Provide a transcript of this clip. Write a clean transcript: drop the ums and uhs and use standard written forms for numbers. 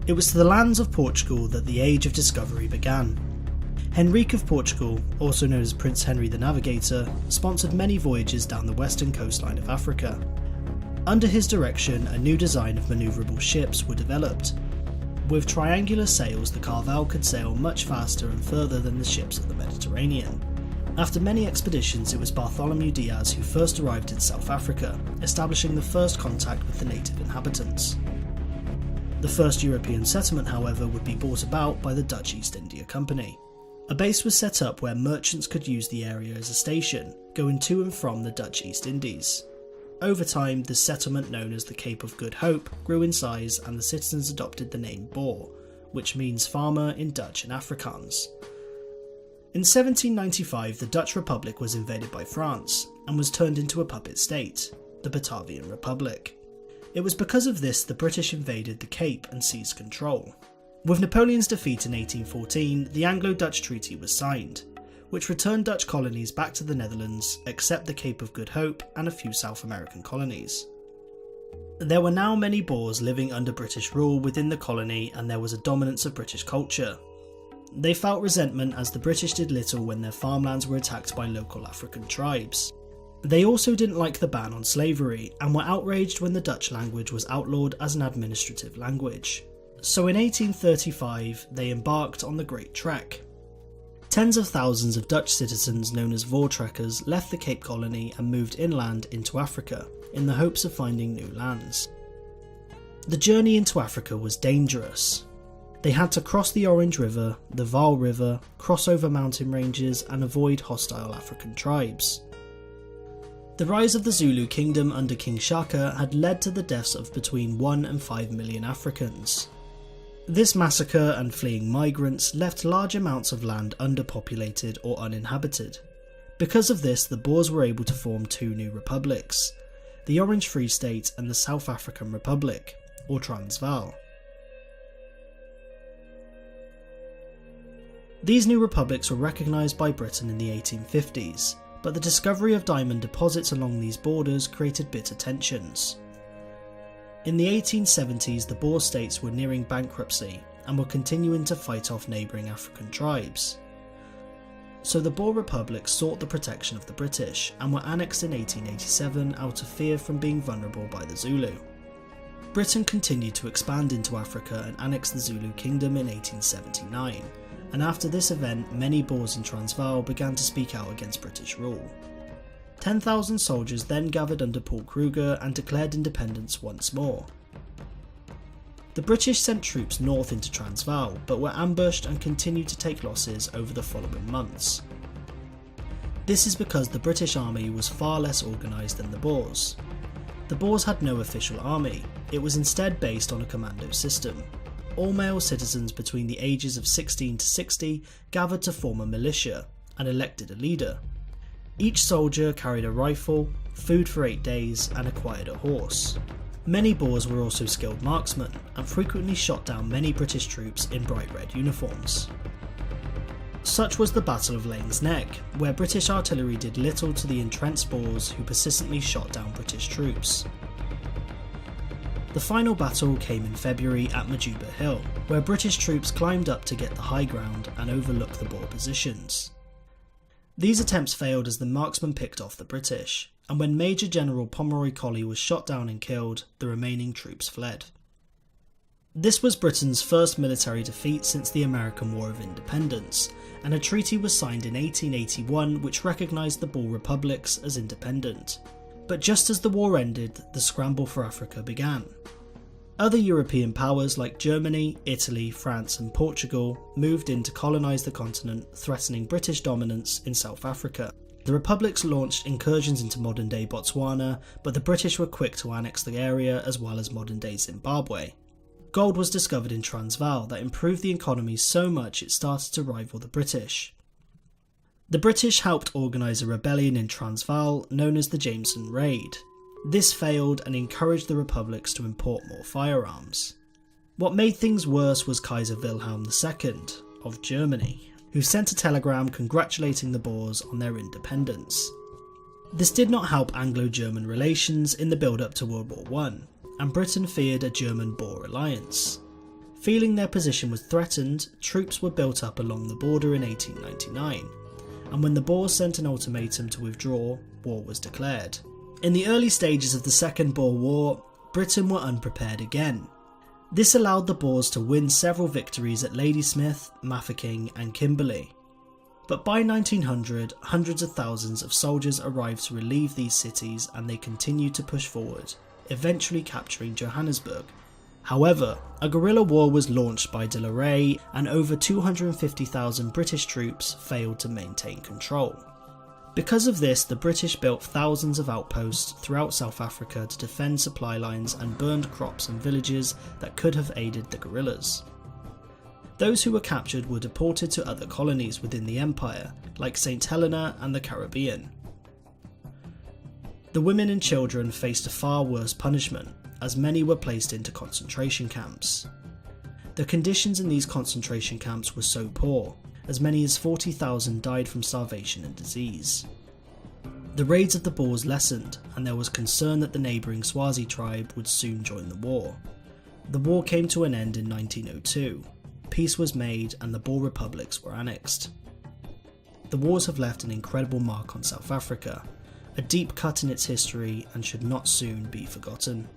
It was to the lands of Portugal that the Age of Discovery began. Henrique of Portugal, also known as Prince Henry the Navigator, sponsored many voyages down the western coastline of Africa. Under his direction, a new design of manoeuvrable ships were developed. With triangular sails, the Carvel could sail much faster and further than the ships of the Mediterranean. After many expeditions, it was Bartholomew Diaz who first arrived in South Africa, establishing the first contact with the native inhabitants. The first European settlement, however, would be brought about by the Dutch East India Company. A base was set up where merchants could use the area as a station, going to and from the Dutch East Indies. Over time, the settlement known as the Cape of Good Hope grew in size and the citizens adopted the name Boer, which means farmer in Dutch and Afrikaans. In 1795, the Dutch Republic was invaded by France and was turned into a puppet state, the Batavian Republic. It was because of this the British invaded the Cape and seized control. With Napoleon's defeat in 1814, the Anglo-Dutch Treaty was signed, which returned Dutch colonies back to the Netherlands, except the Cape of Good Hope and a few South American colonies. There were now many Boers living under British rule within the colony, and there was a dominance of British culture. They felt resentment as the British did little when their farmlands were attacked by local African tribes. They also didn't like the ban on slavery, and were outraged when the Dutch language was outlawed as an administrative language. So in 1835 they embarked on the Great Trek. Tens of thousands of Dutch citizens known as Voortrekkers left the Cape Colony and moved inland into Africa in the hopes of finding new lands. The journey into Africa was dangerous. They had to cross the Orange River, the Vaal River, cross over mountain ranges and avoid hostile African tribes. The rise of the Zulu kingdom under King Shaka had led to the deaths of between 1 and 5 million Africans. This massacre and fleeing migrants left large amounts of land underpopulated or uninhabited. Because of this, the Boers were able to form two new republics, the Orange Free State and the South African Republic, or Transvaal. These new republics were recognised by Britain in the 1850s, but the discovery of diamond deposits along these borders created bitter tensions. In the 1870s, the Boer states were nearing bankruptcy and were continuing to fight off neighbouring African tribes. So the Boer republics sought the protection of the British and were annexed in 1887 out of fear from being vulnerable by the Zulu. Britain continued to expand into Africa and annexed the Zulu kingdom in 1879. And after this event, many Boers in Transvaal began to speak out against British rule. 10,000 soldiers then gathered under Paul Kruger and declared independence once more. The British sent troops north into Transvaal, but were ambushed and continued to take losses over the following months. This is because the British army was far less organised than the Boers. The Boers had no official army, it was instead based on a commando system. All male citizens between the ages of 16 to 60 gathered to form a militia and elected a leader. Each soldier carried a rifle, food for 8 days and acquired a horse. Many Boers were also skilled marksmen and frequently shot down many British troops in bright red uniforms. Such was the Battle of Laing's Nek, where British artillery did little to the entrenched Boers who persistently shot down British troops. The final battle came in February at Majuba Hill, where British troops climbed up to get the high ground and overlook the Boer positions. These attempts failed as the marksmen picked off the British, and when Major General Pomeroy Colley was shot down and killed, the remaining troops fled. This was Britain's first military defeat since the American War of Independence, and a treaty was signed in 1881 which recognised the Boer republics as independent. But just as the war ended, the scramble for Africa began. Other European powers like Germany, Italy, France and Portugal moved in to colonise the continent, threatening British dominance in South Africa. The republics launched incursions into modern-day Botswana, but the British were quick to annex the area as well as modern-day Zimbabwe. Gold was discovered in Transvaal that improved the economy so much it started to rival the British. The British helped organise a rebellion in Transvaal known as the Jameson Raid. This failed and encouraged the republics to import more firearms. What made things worse was Kaiser Wilhelm II of Germany, who sent a telegram congratulating the Boers on their independence. This did not help Anglo-German relations in the build-up to World War I, and Britain feared a German-Boer alliance. Feeling their position was threatened, troops were built up along the border in 1899, and when the Boers sent an ultimatum to withdraw, war was declared. In the early stages of the Second Boer War, Britain were unprepared again. This allowed the Boers to win several victories at Ladysmith, Mafeking and Kimberley. But by 1900, hundreds of thousands of soldiers arrived to relieve these cities, and they continued to push forward, eventually capturing Johannesburg. However, a guerrilla war was launched by De la Rey, and over 250,000 British troops failed to maintain control. Because of this, the British built thousands of outposts throughout South Africa to defend supply lines and burned crops and villages that could have aided the guerrillas. Those who were captured were deported to other colonies within the empire, like St Helena and the Caribbean. The women and children faced a far worse punishment, as many were placed into concentration camps. The conditions in these concentration camps were so poor, as many as 40,000 died from starvation and disease. The raids of the Boers lessened, and there was concern that the neighbouring Swazi tribe would soon join the war. The war came to an end in 1902. Peace was made and the Boer republics were annexed. The wars have left an incredible mark on South Africa, a deep cut in its history, and should not soon be forgotten.